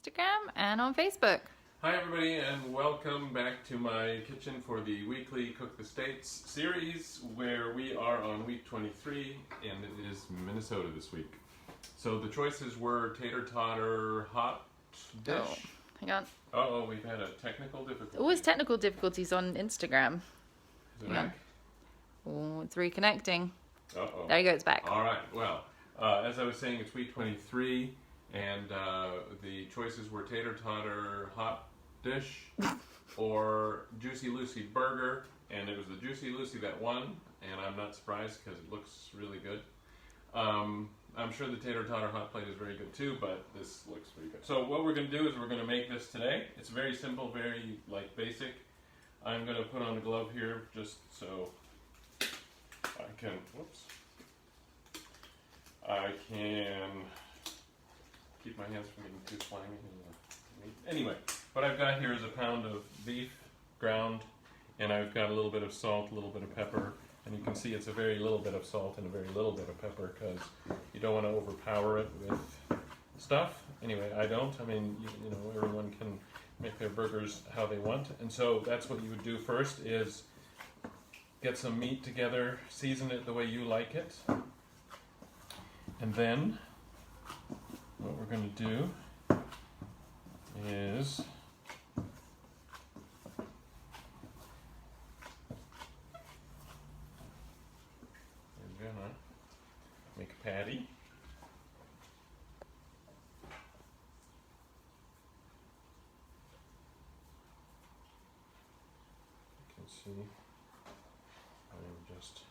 Instagram and on Facebook. Hi everybody, and welcome back to my kitchen for the weekly Cook the States series, where we are on week 23 and it is Minnesota this week. So the choices were tater tot hot dish. Oh, hang on. Uh-oh, we've had a technical difficulty. Always technical difficulties on Instagram. Is it back? Oh, it's reconnecting. Uh-oh. There you go, it's back. All right, well, as I was saying, it's week 23 and the choices were tater tot hot dish or Juicy Lucy burger, and it was the Juicy Lucy that won, and I'm not surprised because it looks really good. I'm sure the tater tot hot plate is very good too, but this looks pretty good. So what we're going to do is we're going to make this today. It's very simple, very basic. I'm going to put on a glove here just so I can, I can keep my hands from getting too slimy. Anyway, what I've got here is a pound of beef ground, and I've got a little bit of salt, a little bit of pepper, and you can see it's a very little bit of salt and a very little bit of pepper because you don't want to overpower it with stuff. Anyway, I don't. I mean, you know, everyone can make their burgers how they want, and so that's what you would do first is get some meat together, season it the way you like it, and then what we're going to do is we're gonna make a patty. You can see I'm just,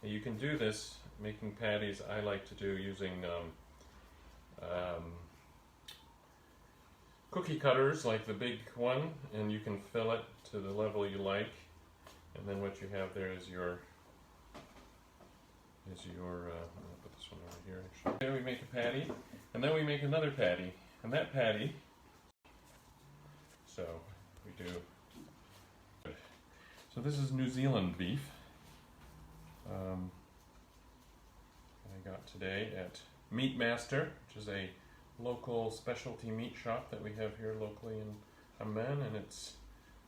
you can do this making patties. I like to do using cookie cutters like the big one, and you can fill it to the level you like, and then what you have there is your I'll put this one over here actually. Then we make a patty, and then we make another patty, and that patty, so we do. So this is New Zealand beef. I got today at Meat Master, which is a local specialty meat shop that we have here locally in Amman, and it's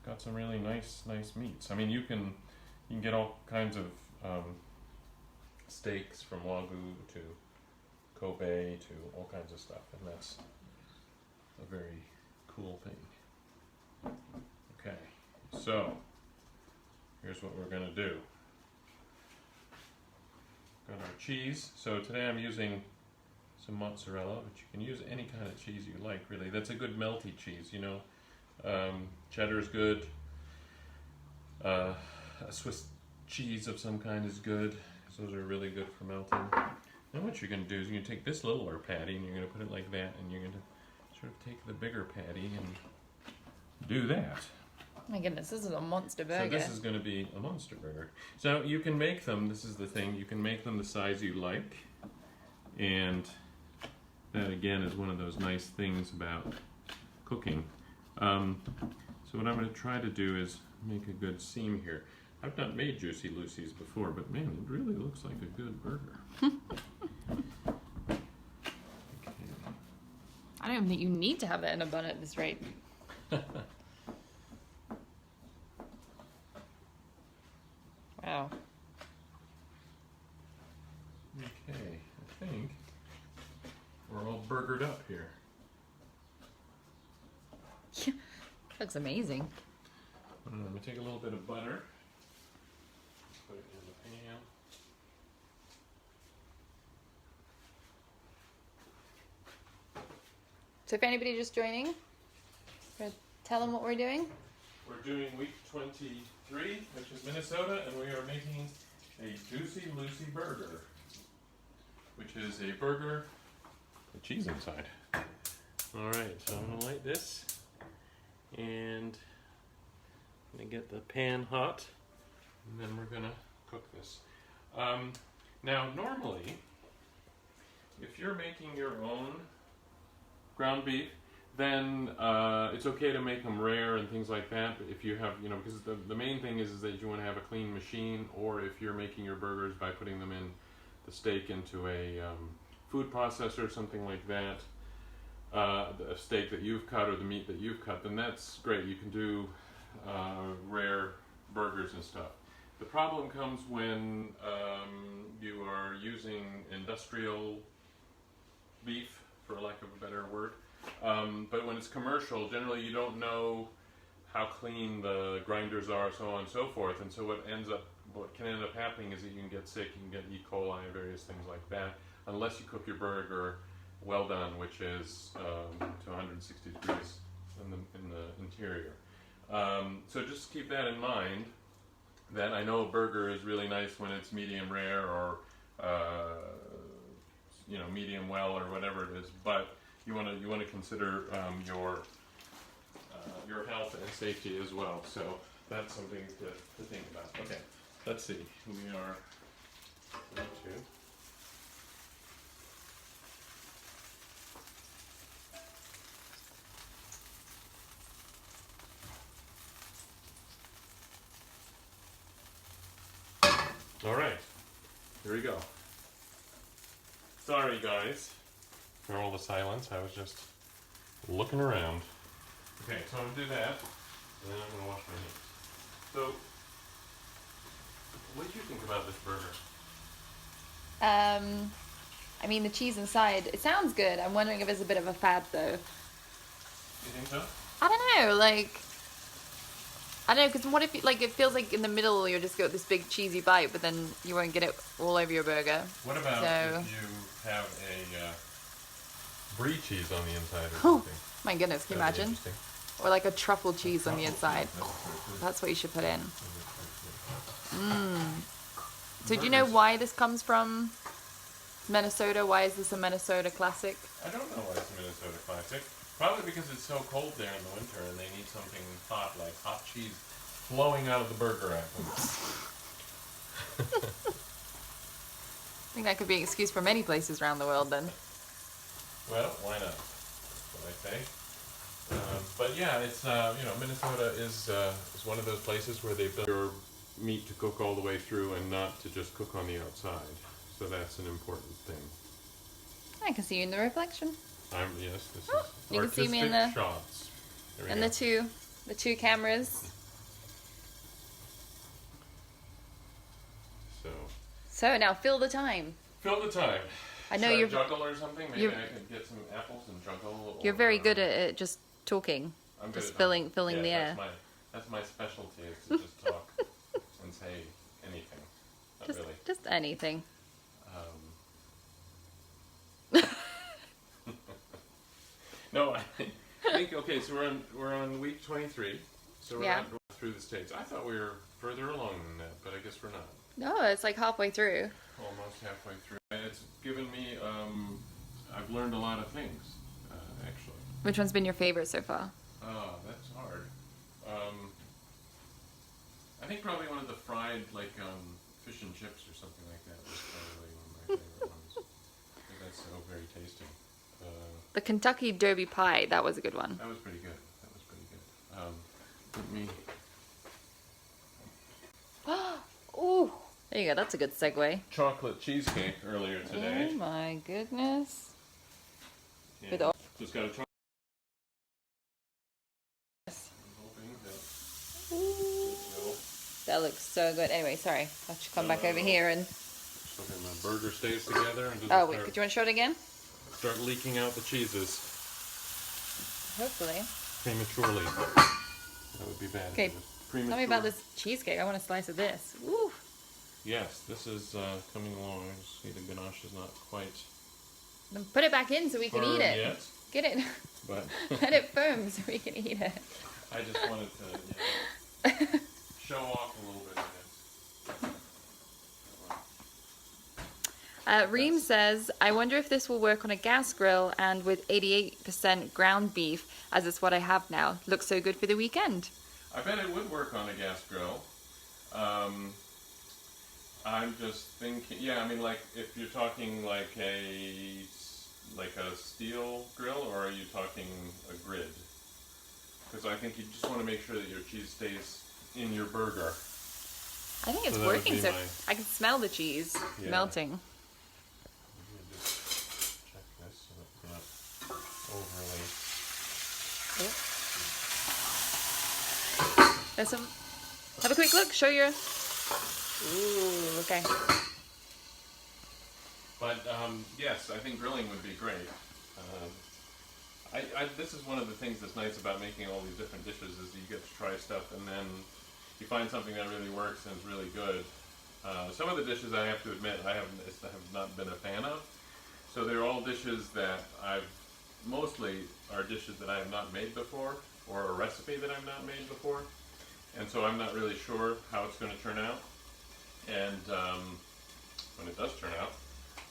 got some really nice meats. I mean, you can get all kinds of steaks from Wagyu to Kobe to all kinds of stuff, and that's a very cool thing. Okay, so here's what we're gonna do. Got our cheese. So today I'm using some mozzarella, but you can use any kind of cheese you like, really. That's a good melty cheese, you know. Cheddar's good. A Swiss cheese of some kind is good. Those are really good for melting. Now what you're going to do is you're going to take this littler patty and you're going to put it like that, and you're going to sort of take the bigger patty and do that. Oh my goodness, this is a monster burger. So this is going to be a monster burger. So you can make them, this is the thing, you can make them the size you like, and that again is one of those nice things about cooking. So what I'm going to try to do is make a good seam here. I've not made Juicy Lucy's before, but man, it really looks like a good burger. Okay. I don't even think you need to have it in a bun at this rate. Wow. Okay, I think we're all burgered up here. Looks amazing. I'm going to take a little bit of butter, put it in the pan. So if anybody just joining, tell them what we're doing. We're doing week 23, which is Minnesota, and we are making a Juicy Lucy burger, which is a burger with cheese inside. All right, so I'm going to light this, and I'm going to get the pan hot, and then we're going to cook this. Now, normally, if you're making your own ground beef, then it's okay to make them rare and things like that. But if you have, you know, because the main thing is that you want to have a clean machine, or if you're making your burgers by putting them in the steak into a food processor or something like that, the steak that you've cut or the meat that you've cut, then that's great. You can do rare burgers and stuff. The problem comes when you are using industrial beef, for lack of a better word. But when it's commercial, generally you don't know how clean the grinders are, so on and so forth. And so what can end up happening is that you can get sick, you can get E. coli, various things like that, unless you cook your burger well done, which is to 160 degrees in the interior. So just keep that in mind. That I know a burger is really nice when it's medium rare or medium well or whatever it is, but you want to consider your health and safety as well. So that's something to think about. Okay, let's see. We are going to. All right, here we go. Sorry, guys, for all the silence. I was just looking around. Okay, so I'm going to do that, and then I'm going to wash my hands. So, what did you think about this burger? I mean, the cheese inside, it sounds good. I'm wondering if it's a bit of a fad, though. You think so? I don't know, I don't know, because what if, it feels like in the middle you'll just get this big cheesy bite, but then you won't get it all over your burger. What about if you have a brie cheese on the inside or Oh, something? my goodness, can you imagine? Or like a truffle cheese on the inside. That's what you should put in. So do you know why this comes from Minnesota? Why is this a Minnesota classic? I don't know why it's a Minnesota classic. Probably because it's so cold there in the winter and they need something hot, like hot cheese flowing out of the burger at them. I think that could be an excuse for many places around the world then. Well, why not? That's what I say. But yeah, it's Minnesota is one of those places where they build your meat to cook all the way through and not to just cook on the outside. So that's an important thing. I can see you in the reflection. Yes, this is you can see me in artistic shots. There we And go. the two cameras. So now fill the time. Fill the time. I know Should you're I juggle or something. Maybe I could get some apples and juggle. You're very good at just talking. I'm just good filling the air. That's my specialty. Is to just talk and say anything. Not really. Just anything. No, I think okay. So we're on week 23. So we're not going through the states. I thought we were further along than that, but I guess we're not. No, it's like halfway through. Almost halfway through. It's given me. I've learned a lot of things, actually. Which one's been your favorite so far? Oh, that's hard. I think probably one of the fried, fish and chips or something like that was probably one of my favorite ones. Because that's so very tasty. The Kentucky Derby pie, that was a good one. That was pretty good. Let me... Ooh, there you go. That's a good segue. Chocolate cheesecake earlier today. Oh my goodness. Yeah. With all Just got a chocolate. that looks so good. Anyway, sorry. I should come back over here and... So then the burger stays together and Oh, wait. Do you want to show it again? Start leaking out the cheeses. Hopefully. Prematurely. That would be bad. Okay. Tell me about this cheesecake. I want a slice of this. Woo! Yes, this is coming along. I just see the ganache is not quite... Then put it back in so we can eat it. Yet, Get it. but Let it firm so we can eat it. I just wanted to show off a little bit of this. Reem says, I wonder if this will work on a gas grill and with 88% ground beef, as it's what I have now. Looks so good for the weekend. I bet it would work on a gas grill. I'm just thinking, if you're talking like a steel grill, or are you talking a grid? Because I think you just want to make sure that your cheese stays in your burger. I think it's working, so I can smell the cheese melting. Let me just check this so it's not overly. There's some. Have a quick look. Show your. Ooh, okay. But yes, I think grilling would be great. This is one of the things that's nice about making all these different dishes is you get to try stuff and then you find something that really works and is really good. Some of the dishes I have to admit I have not been a fan of. So they're all dishes that mostly are dishes that I have not made before, or a recipe that I've not made before. And so I'm not really sure how it's going to turn out. And when it does turn out,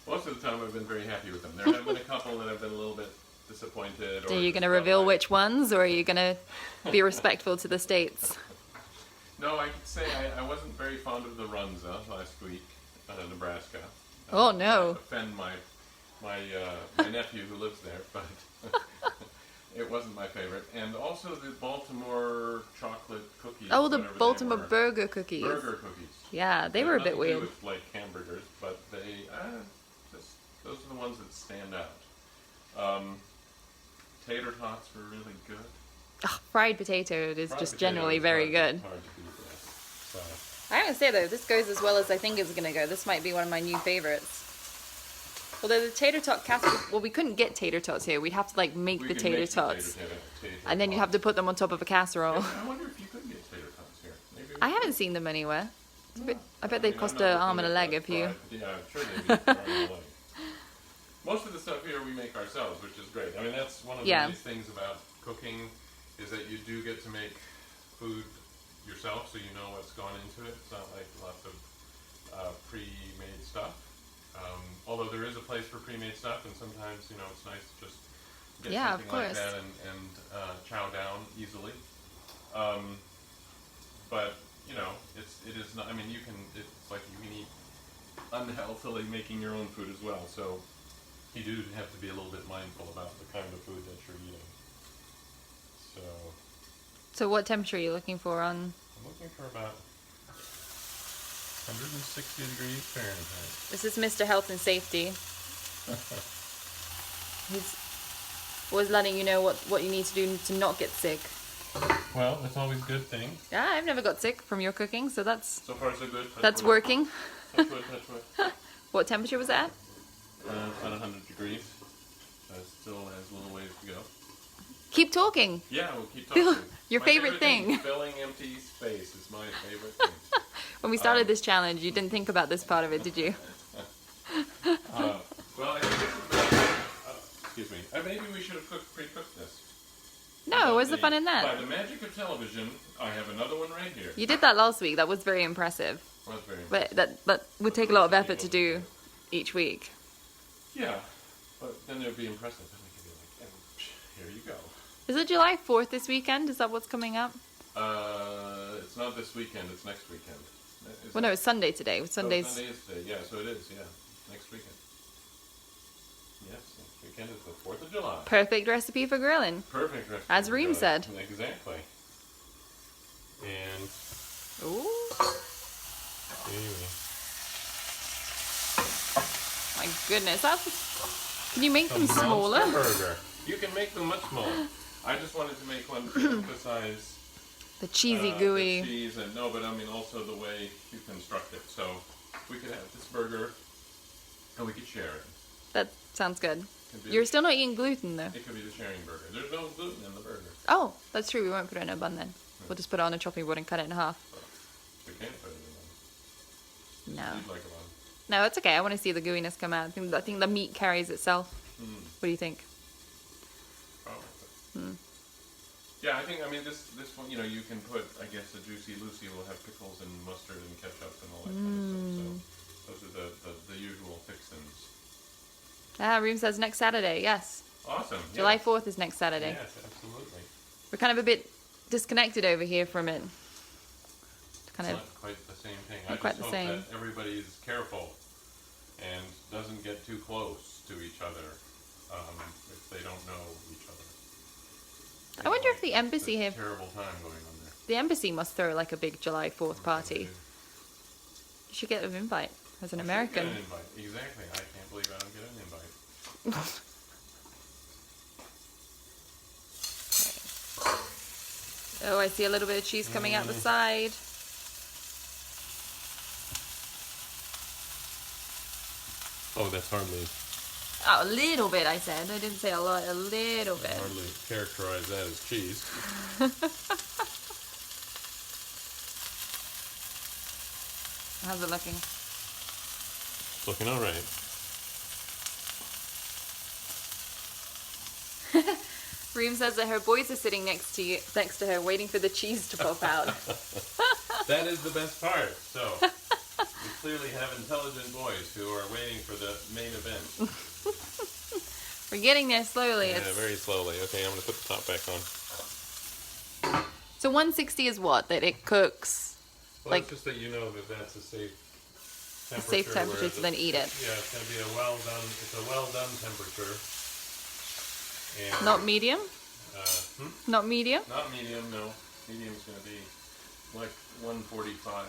most of the time I've been very happy with them. There have been a couple that I've been a little bit disappointed. Are you going to reveal which ones, or are you going to be respectful to the states? No, I could say I wasn't very fond of the runza last week out of Nebraska. Oh no! Offend my nephew who lives there, but it wasn't my favorite. And also the Baltimore chocolate cookies. Oh, the Baltimore burger cookies. Burger cookies. Yeah, they were a bit weird. With like hamburgers, but those are the ones that stand out. Tater tots were really good. Oh, fried potato is just generally very good. Hard to beat, yes. So. I gotta say though, this goes as well as I think it's gonna go. This might be one of my new favorites. Although the tater tot casserole, well, we couldn't get tater tots here. We'd have to like make the tater tots, and then you have to put them on top of a casserole. I wonder if you could get tater tots here. Maybe I haven't seen them anywhere. I bet they cost an arm and a leg if you. Yeah, I'm sure they do. Arm and a leg. Most of the stuff here we make ourselves, which is great. I mean, that's one of the nice things about cooking is that you do get to make food yourself, so you know what's gone into it. It's not like lots of pre-made stuff. Although there is a place for pre-made stuff, and sometimes it's nice to just get something like that and chow down easily. But it is not. I mean, it's like you can eat unhealthily making your own food as well. So you do have to be a little bit mindful about the kind of food that you're eating. So what temperature are you looking for on? I'm looking for about 160 degrees Fahrenheit. This is Mr. Health and Safety. He's always letting you know what you need to do to not get sick. Well, it's always a good thing. Yeah, I've never got sick from your cooking, so that's... So far so good. That's working. Touch wood, touch wood. What temperature was that? About 100 degrees. Still has a little ways to go. Keep talking. Yeah, we'll keep talking. Your favorite thing. Filling empty space is my favorite thing. When we started this challenge, you didn't think about this part of it, did you? Well, I think excuse me. Maybe we should have pre-cooked this. No, where's the fun in By that? the magic of television, I have another one right here. You did that last week. That was very impressive. Well, that's very impressive. But that would take a lot of effort to do each week. Yeah, but then it would be impressive. Then we could be like, here you go. Is it July 4th this weekend? Is that what's coming up? It's not this weekend. It's next weekend. Well, no, it's Sunday today. Sunday's... Sunday is today. Yeah, so it is. Yeah, next weekend. Yes, next weekend is the 4th of July. Perfect recipe for grilling. Perfect recipe. As Reem said. Exactly. And... Ooh. Anyway. My goodness. Can you make them smaller? Burger. You can make them much smaller. I just wanted to make one to emphasize the cheesy, gooey. The cheese and but I mean also the way you construct it. So we could have this burger and we could share it. That sounds good. You're still not eating gluten though. It could be the sharing burger. There's no gluten in the burger. Oh, that's true. We won't put it in a bun then. We'll just put it on a chopping board and cut it in half. We can't put it in a bun. No. You'd like a bun. No, it's okay. I want to see the gooiness come out. I think the meat carries itself. What do you think? Probably. Yeah, I mean this one, you can put, I guess, the Juicy Lucy will have pickles and mustard and ketchup and all that kind of stuff. So those are the usual fixins. Reem says next Saturday. Yes. Awesome. July 4th is next Saturday. Yes, absolutely. We're kind of a bit disconnected over here from it. It's not quite the same thing. I quite just the hope same. that everybody's careful and doesn't get too close to each other if they don't know each other. I wonder if the embassy here... Terrible time going on there. The embassy must throw like a big July 4th party. You should get an invite as an American. Get an invite. Exactly. I can't believe I don't get an invite. Oh, I see a little bit of cheese coming out the side. Oh, that's hardly... Oh, a little bit, I said. I didn't say a lot. A little bit. Hardly characterize that as cheese. How's it looking? It's looking all right. Reem says that her boys are sitting next to her, waiting for the cheese to pop out. That is the best part. So, we clearly have intelligent boys who are waiting for the main event. We're getting there slowly. Yeah, very slowly. Okay, I'm going to put the top back on. So 160 is what? That it cooks? Well, like it's just that you know that that's a safe temperature. A safe temperature to then eat it. Yeah, it's going to be a well done. It's a well done temperature. And, not medium? Not medium? Not medium, no. Medium's going to be like 145.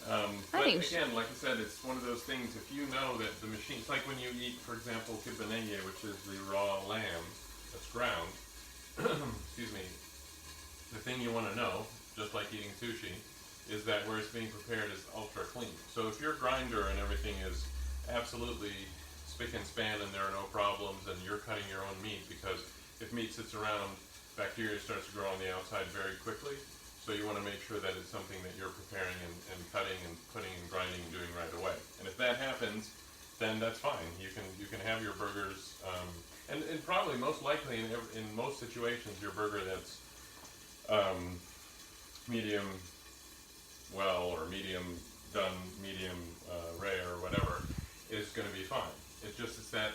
But again, like I said, it's one of those things, if you know that the machine, it's like when you eat, for example, kibbeneye, which is the raw lamb that's ground. Excuse me. The thing you want to know, just like eating sushi, is that where it's being prepared is ultra clean. So if your grinder and everything is absolutely spick and span and there are no problems and you're cutting your own meat, because if meat sits around, bacteria starts to grow on the outside very quickly. So you want to make sure that it's something that you're preparing and cutting and putting and grinding and doing right away. And if that happens, then that's fine. You can have your burgers, and probably most likely in most situations, your burger that's medium well or medium done, medium rare or whatever is going to be fine. It's that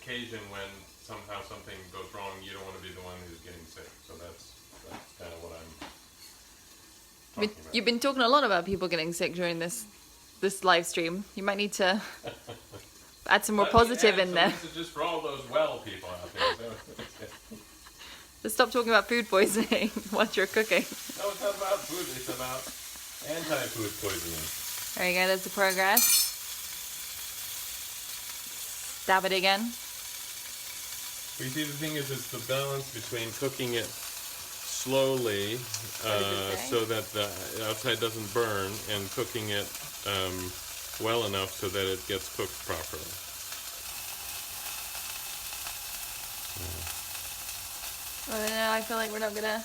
occasion when somehow something goes wrong, you don't want to be the one who's getting sick. So that's kind of what I'm. You've been talking a lot about people getting sick during this live stream. You might need to add some more positive in there. Just for all those well people out there. So. Just stop talking about food poisoning while you're cooking. No, it's not about food. It's about anti-food poisoning. There you go. There's the progress. Stab it again. Well, you see, the thing is, it's the balance between cooking it slowly so that the outside doesn't burn, and cooking it well enough so that it gets cooked properly. Well, no, I feel like we're not gonna.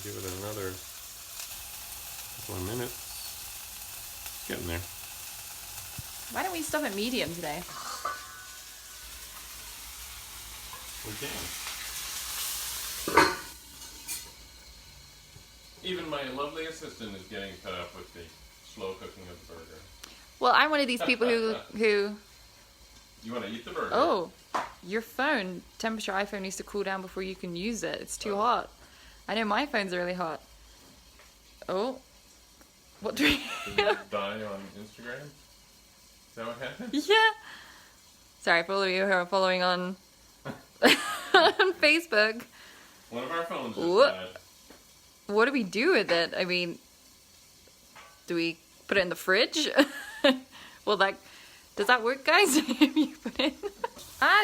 Give it another couple of minutes. Getting there. Why don't we stop at medium today? We can. Even my lovely assistant is getting fed up with the slow cooking of the burger. Well, I'm one of these people who... You want to eat the burger? Oh, your phone, temperature iPhone needs to cool down before you can use it. It's too hot. I know my phones are really hot. Oh. What do we... Did you die on Instagram? Is that what happened? Yeah. Sorry for all of you who are following on, on Facebook. One of our phones just died. What do we do with it? I mean, do we put it in the fridge? Well, does that work, guys? If you put it in...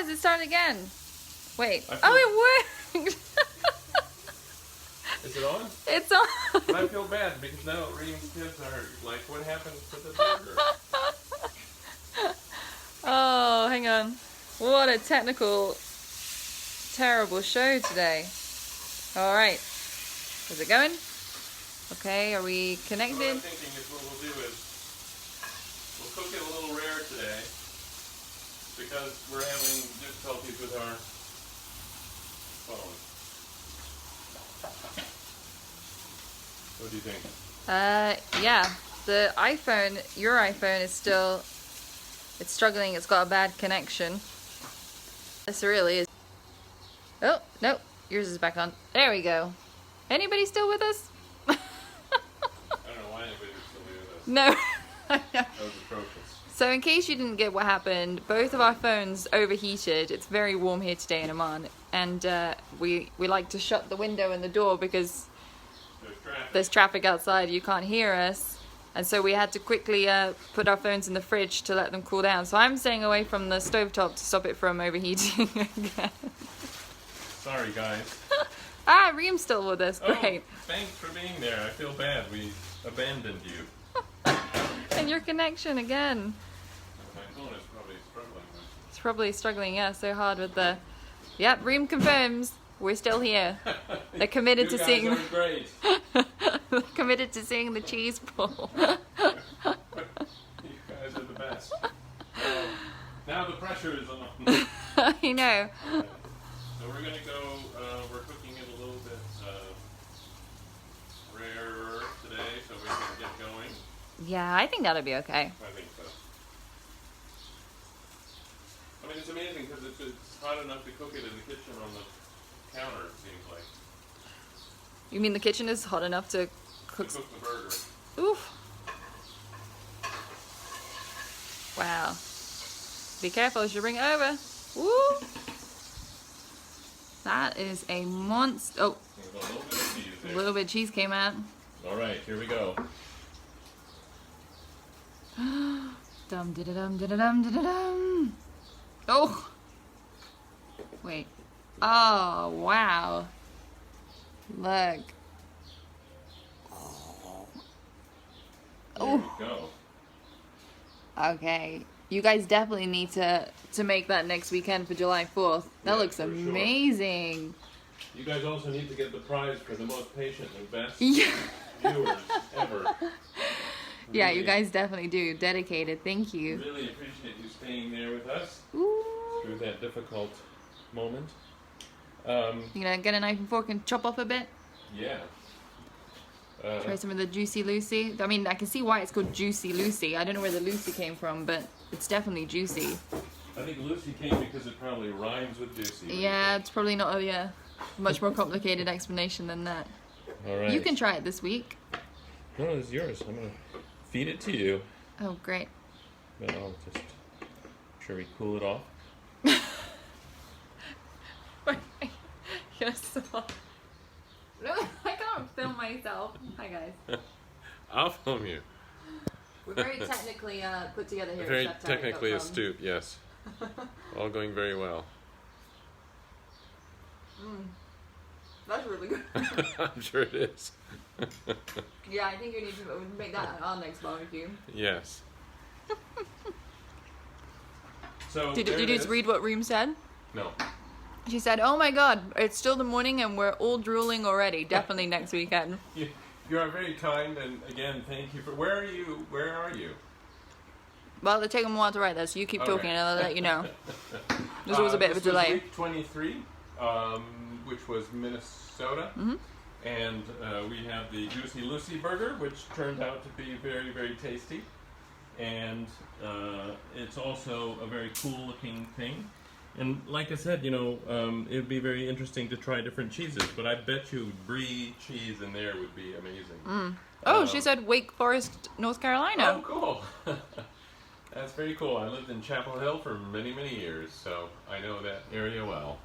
Is it starting again? Wait. Oh, it worked! Is it on? It's on. And I feel bad because now Reem's kids are like, what happened to the burger? Oh, hang on. What a terrible show today. All right. Is it going? Okay, are we connected? What I'm thinking is what we'll do is we'll cook it a little rare today because we're having difficulties with our phone. What do you think? Yeah. The iPhone, your iPhone is still, it's struggling. It's got a bad connection. This really is. Oh, no. Yours is back on. There we go. Anybody still with us? I don't know why anybody would still be with us. No. That was atrocious. So in case you didn't get what happened, both of our phones overheated. It's very warm here today in Oman. And we like to shut the window and the door because there's traffic outside. You can't hear us. And so we had to quickly put our phones in the fridge to let them cool down. So I'm staying away from the stovetop to stop it from overheating again. Sorry, guys. Ah, Reem's still with us. Oh, Great. thanks for being there. I feel bad. We abandoned you. And your connection again. My phone is probably struggling. It's probably struggling, yeah, so hard with the... Yep, Reem confirms. We're still here. They're committed to seeing... You guys are great. They're committed to seeing the cheese pull. You guys are the best. Now the pressure is on. I know. So we're going to go, we're cooking it a little bit rarer today so we can get going. Yeah, I think that'll be okay. I think so. I mean, it's amazing because it's hot enough to cook it in the kitchen on the counter, it seems like. You mean the kitchen is hot enough to cook? To cook the burger. Oof. Wow. Be careful as you bring it over. Woo! That is a monster. Oh, There's a little bit of cheese a there. little bit of cheese came out. All right, here we go. Dum da da dum da da dum da da dum. Oh. Wait. Oh wow. Look. There we go. Okay. You guys definitely need to make that next weekend for July 4th. That Yeah, looks for sure. amazing. You guys also need to get the prize for the most patient and best Yeah. viewers ever. Yeah, you Really- guys definitely do. Dedicated. Thank you. Really appreciate you staying there with us Ooh. through that difficult moment. You gonna get a knife and fork and chop off a bit? Yeah. Try some of the Juicy Lucy. I mean, I can see why it's called Juicy Lucy. I don't know where the Lucy came from, but it's definitely juicy. I think Lucy came because it probably rhymes with juicy. Yeah, it's probably not a much more complicated explanation than that. All right. You can try it this week. No, it's yours. I'm gonna feed it to you. Oh, great. But I'll just make sure we cool it off. You're so... No, I can't film myself. Hi, guys. I'll film you. We're very technically put together here. Very at Chef technically Target.com. astute, yes. All going very well. That's really good. I'm sure it is. Yeah, I think you need to make that our next barbecue. Yes. So Did there you it just is. read what Reem said? No. She said, "Oh my God, it's still the morning and we're all drooling already. Definitely next weekend." You are very kind, and again, thank you for. Where are you? Where are you? Well, they're taking a while to write that, so you keep Okay. talking and I'll let you know. There's always a bit of a This was delay. week 23, which was Minnesota, and we have the Juicy Lucy burger, which turned out to be very, very tasty, and it's also a very cool-looking thing. And like I said, it would be very interesting to try different cheeses, but I bet you brie cheese in there would be amazing. Oh, she said Wake Forest, North Carolina. Oh, cool. That's very cool. I lived in Chapel Hill for many, many years, so I know that area well.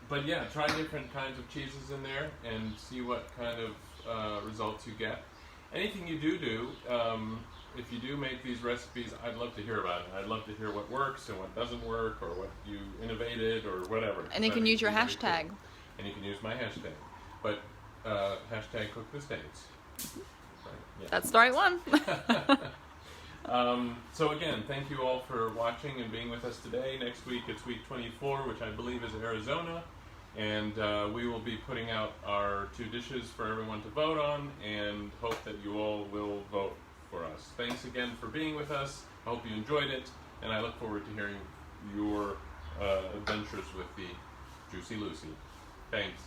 But yeah, try different kinds of cheeses in there and see what kind of results you get. Anything you do, if you do make these recipes, I'd love to hear about it. I'd love to hear what works and what doesn't work, or what you innovated, or whatever. And you can use your That'd be very hashtag. cool. And you can use my hashtag. But hashtag cook the states. Right, yeah. That's the right one. So again, thank you all for watching and being with us today. Next week it's week 24, which I believe is Arizona, and we will be putting out our 2 dishes for everyone to vote on, and hope that you all will vote for us. Thanks again for being with us. I hope you enjoyed it, and I look forward to hearing your adventures with the Juicy Lucy. Thanks.